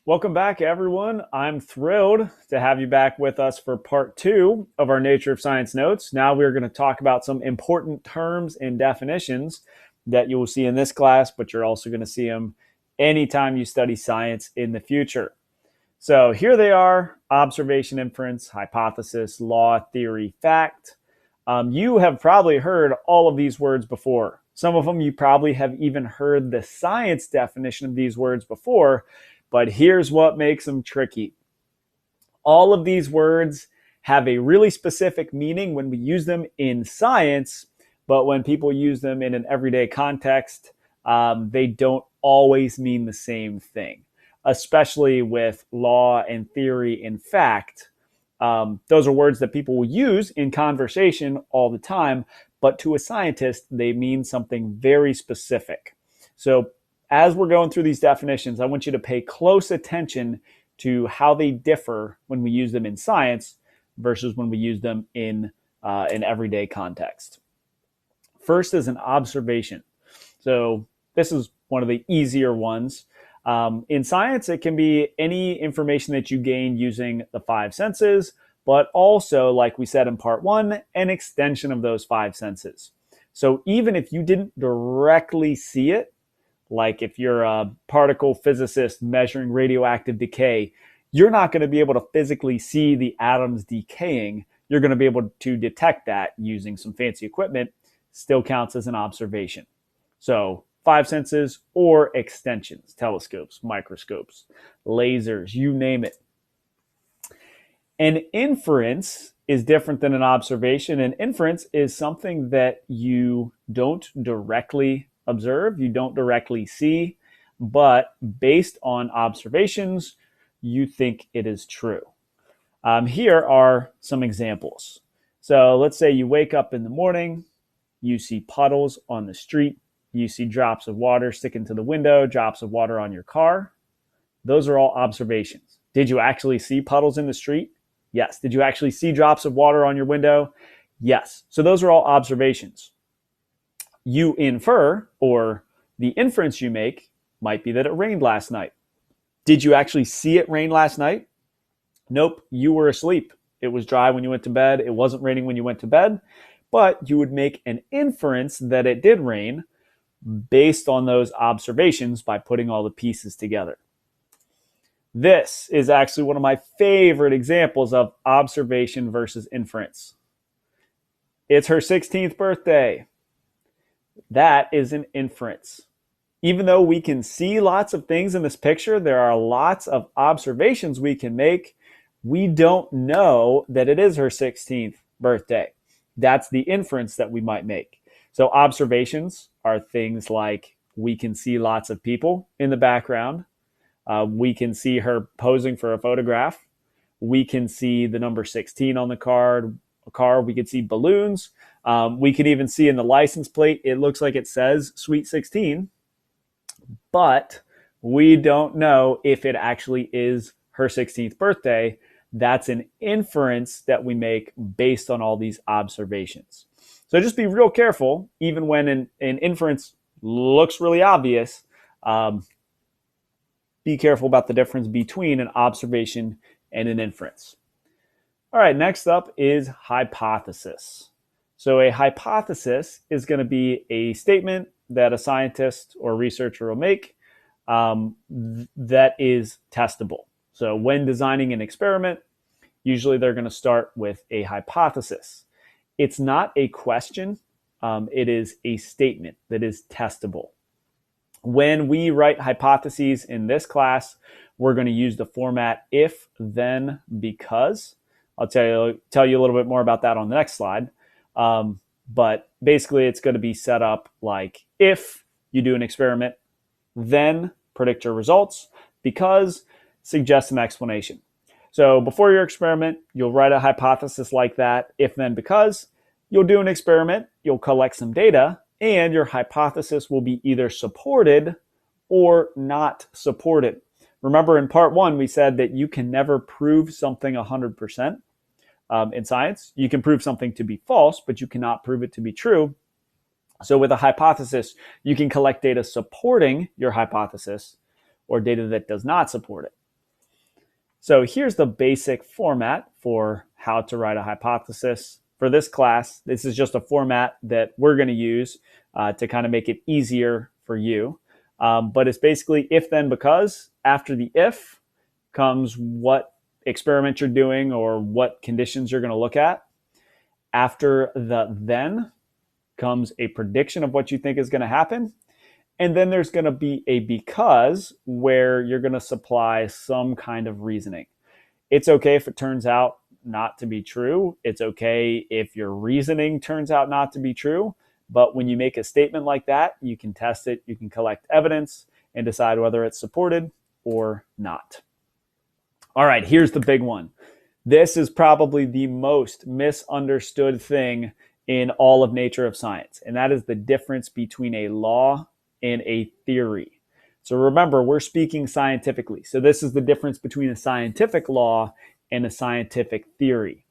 Welcome back, everyone. I'm thrilled to have you back with us for part two of our Nature of Science notes. Now we're going to talk about some important terms and definitions that you will see in this class, but you're also going to see them anytime you study science in the future. So here they are: observation, inference, hypothesis, law, theory, fact. You have probably heard all of these words before. Some of them you probably have even heard the science definition of these words before, but here's what makes them tricky. All of these words have a really specific meaning when we use them in science, but when people use them in an everyday context, they don't always mean the same thing, especially with law and theory and fact. Those are words that people will use in conversation all the time, but to a scientist, they mean something very specific. So as we're going through these definitions, I want you to pay close attention to how they differ when we use them in science versus when we use them in an everyday context. First is an observation. So this is one of the easier ones. In science, it can be any information that you gain using the five senses, but also, like we said in part one, an extension of those five senses. So even if you didn't directly see it, like if you're a particle physicist measuring radioactive decay, you're not going to be able to physically see the atoms decaying. You're going to be able to detect that using some fancy equipment. Still counts as an observation. So five senses or extensions, telescopes, microscopes, lasers, you name it. An inference is different than an observation. An inference is something that you don't directly observe, you don't directly see, but based on observations, you think it is true. Here are some examples. So let's say you wake up in the morning, you see puddles on the street, you see drops of water sticking to the window, drops of water on your car. Those are all observations. Did you actually see puddles in the street? Yes. Did you actually see drops of water on your window? Yes. So those are all observations. You infer, or the inference you make might be that it rained last night. Did you actually see it rain last night? Nope. You were asleep. It was dry when you went to bed. It wasn't raining when you went to bed, but you would make an inference that it did rain based on those observations by putting all the pieces together. This is actually one of my favorite examples of observation versus inference. It's her 16th birthday. That is an inference. Even though we can see lots of things in this picture, there are lots of observations we can make. We don't know that it is her 16th birthday. That's the inference that we might make. So observations are things like we can see lots of people in the background. We can see her posing for a photograph. We can see the number 16 on the car. We could see balloons. We could even see in the license plate, it looks like it says Sweet 16, but we don't know if it actually is her 16th birthday. That's an inference that we make based on all these observations. So just be real careful, even when an inference looks really obvious. Be careful about the difference between an observation and an inference. All right, next up is hypothesis. So a hypothesis is going to be a statement that a scientist or researcher will make that is testable. So when designing an experiment, usually they're going to start with a hypothesis. It's not a question. It is a statement that is testable. When we write hypotheses in this class, we're going to use the format if, then, because. I'll tell you a little bit more about that on the next slide. But basically, it's going to be set up like if you do an experiment, then predict your results, because suggest an explanation. So before your experiment, you'll write a hypothesis like that, if, then, because. You'll do an experiment, you'll collect some data, and your hypothesis will be either supported or not supported. Remember in part one, we said that you can never prove something 100%. In science, you can prove something to be false, but you cannot prove it to be true. So with a hypothesis, you can collect data supporting your hypothesis or data that does not support it. So here's the basic format for how to write a hypothesis. For this class, this is just a format that we're going to use to kind of make it easier for you. But it's basically if, then, because. After the if comes what experiment you're doing or what conditions you're going to look at. After the then comes a prediction of what you think is going to happen. And then there's going to be a because where you're going to supply some kind of reasoning. It's okay if it turns out not to be true. It's okay if your reasoning turns out not to be true. But when you make a statement like that, you can test it, you can collect evidence and decide whether it's supported or not. All right, here's the big one. This is probably the most misunderstood thing in all of nature of science, and that is the difference between a law and a theory. So remember, we're speaking scientifically. So this is the difference between a scientific law and a scientific theory.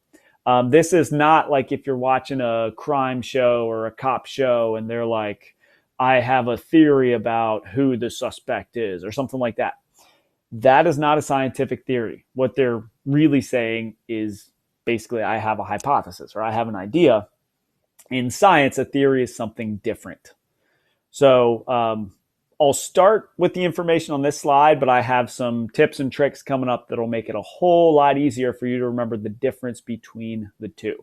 This is not like if you're watching a crime show or a cop show and they're like, I have a theory about who the suspect is or something like that. That is not a scientific theory. What they're really saying is basically, I have a hypothesis or I have an idea. In science, a theory is something different. So I'll start with the information on this slide, but I have some tips and tricks coming up that'll make it a whole lot easier for you to remember the difference between the two.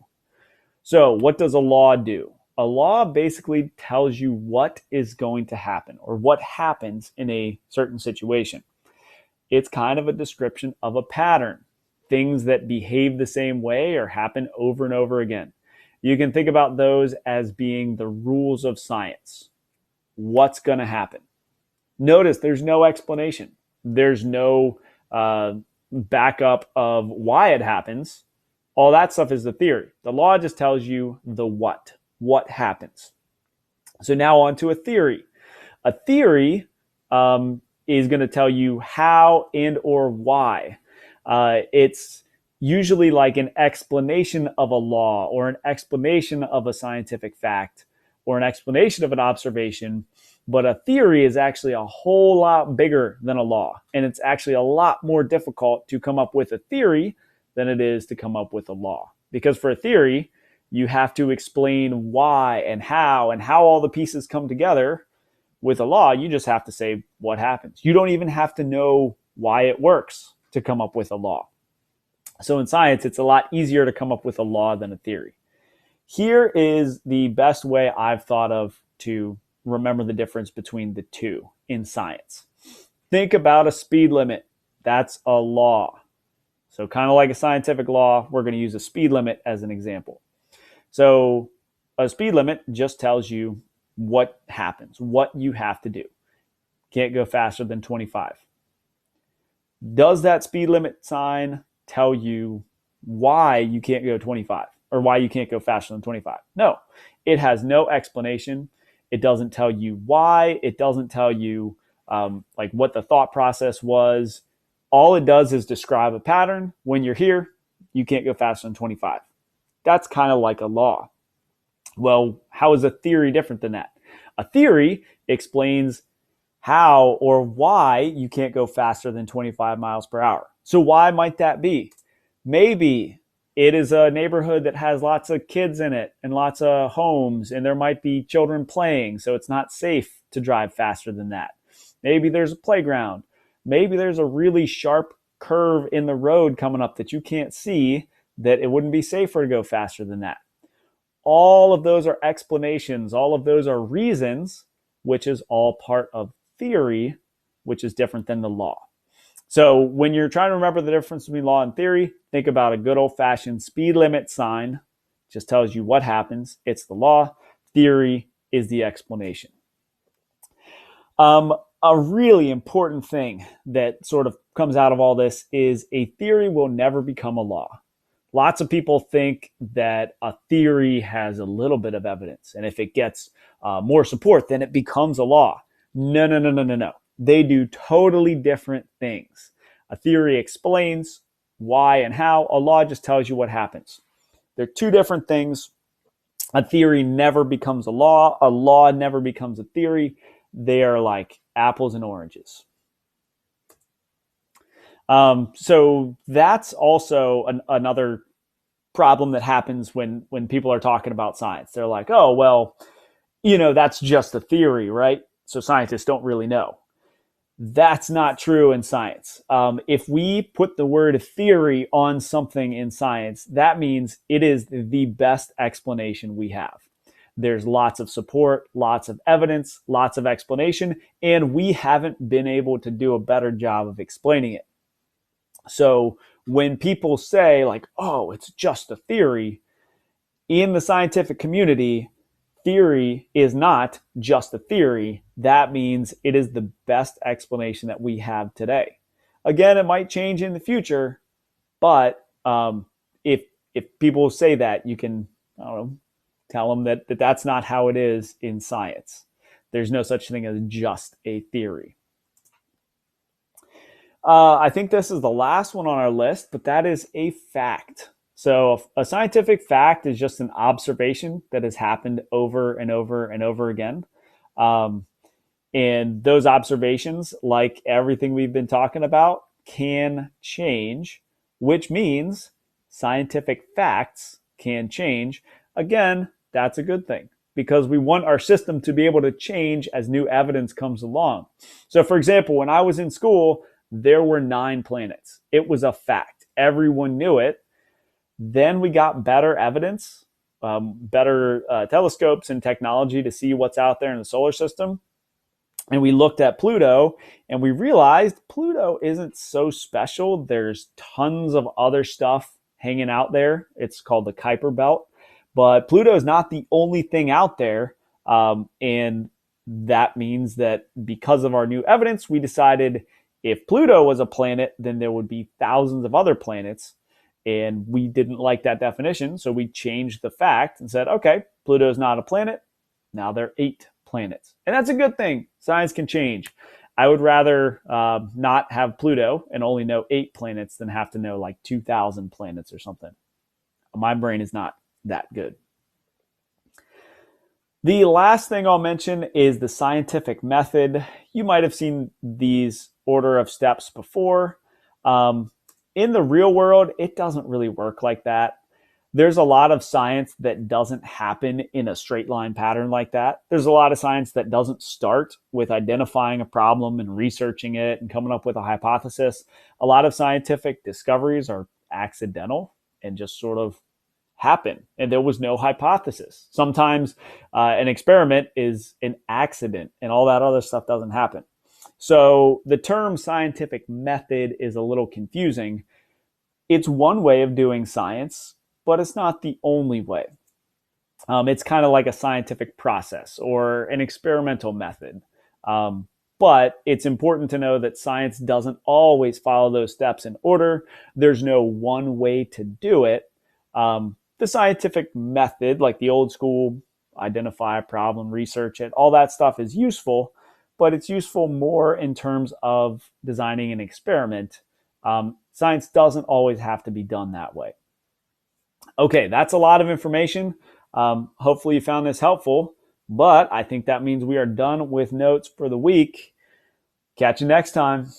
So what does a law do? A law basically tells you what is going to happen or what happens in a certain situation. It's kind of a description of a pattern, things that behave the same way or happen over and over again. You can think about those as being the rules of science. What's going to happen? Notice there's no explanation. There's no backup of why it happens. All that stuff is the theory. The law just tells you the what happens. So now on to a theory. A theory is going to tell you how and or why. It's usually like an explanation of a law or an explanation of a scientific fact or an explanation of an observation. But a theory is actually a whole lot bigger than a law. And it's actually a lot more difficult to come up with a theory than it is to come up with a law. Because for a theory, you have to explain why and how all the pieces come together. With a law, you just have to say what happens. You don't even have to know why it works to come up with a law. So in science, it's a lot easier to come up with a law than a theory. Here is the best way I've thought of to remember the difference between the two in science. Think about a speed limit. That's a law. So kind of like a scientific law, we're going to use a speed limit as an example. So a speed limit just tells you what happens, what you have to do. Can't go faster than 25. Does that speed limit sign tell you why you can't go 25 or why you can't go faster than 25? No, it has no explanation. It doesn't tell you why. It doesn't tell you like what the thought process was. All it does is describe a pattern. When you're here, you can't go faster than 25. That's kind of like a law. Well, how is a theory different than that? A theory explains how or why you can't go faster than 25 miles per hour. So why might that be? Maybe it is a neighborhood that has lots of kids in it and lots of homes, and there might be children playing, so it's not safe to drive faster than that. Maybe there's a playground. Maybe there's a really sharp curve in the road coming up that you can't see, that it wouldn't be safer to go faster than that. All of those are explanations. All of those are reasons, which is all part of theory, which is different than the law. So when you're trying to remember the difference between law and theory, think about a good old-fashioned speed limit sign. Just tells you what happens. It's the law. Theory is the explanation. A really important thing that sort of comes out of all this is a theory will never become a law. Lots of people think that a theory has a little bit of evidence, and if it gets more support, then it becomes a law. No. They do totally different things. A theory explains why and how. A law just tells you what happens. They're two different things. A theory never becomes a law. A law never becomes a theory. They are like apples and oranges. So that's also another problem that happens when people are talking about science. They're like, oh, well, that's just a theory, right? So scientists don't really know. That's not true in science. If we put the word theory on something in science, that means it is the best explanation we have. There's lots of support, lots of evidence, lots of explanation, and we haven't been able to do a better job of explaining it. So when people say, like, oh, it's just a theory, in the scientific community, theory is not just a theory. That means it is the best explanation that we have today. Again, it might change in the future, but if people say that, you can, I don't know, tell them that that's not how it is in science. There's no such thing as just a theory. I think this is the last one on our list, but that is a fact. So a scientific fact is just an observation that has happened over and over and over again. Um, and those observations, like everything we've been talking about, can change, which means scientific facts can change. Again, that's a good thing because we want our system to be able to change as new evidence comes along. So, for example, when I was in school, there were 9 planets. It was a fact. Everyone knew it. Then we got better evidence, better telescopes and technology to see what's out there in the solar system. And we looked at Pluto and we realized Pluto isn't so special. There's tons of other stuff hanging out there. It's called the Kuiper Belt. But Pluto is not the only thing out there. And that means that because of our new evidence, we decided if Pluto was a planet, then there would be thousands of other planets. And we didn't like that definition. So we changed the fact and said, okay, Pluto is not a planet. Now there are 8 planets. And that's a good thing. Science can change. I would rather not have Pluto and only know 8 planets than have to know like 2,000 planets or something. My brain is not that good. The last thing I'll mention is the scientific method. You might have seen these order of steps before. In the real world, it doesn't really work like that. There's a lot of science that doesn't happen in a straight line pattern like that. There's a lot of science that doesn't start with identifying a problem and researching it and coming up with a hypothesis. A lot of scientific discoveries are accidental and just sort of happen, and there was no hypothesis. Sometimes an experiment is an accident and all that other stuff doesn't happen. So the term scientific method is a little confusing. It's one way of doing science, but it's not the only way. It's kind of like a scientific process or an experimental method. But it's important to know that science doesn't always follow those steps in order. There's no one way to do it. The scientific method, like the old school, identify a problem, research it, all that stuff is useful, but it's useful more in terms of designing an experiment. Science doesn't always have to be done that way. Okay, that's a lot of information. Hopefully you found this helpful, but I think that means we are done with notes for the week. Catch you next time.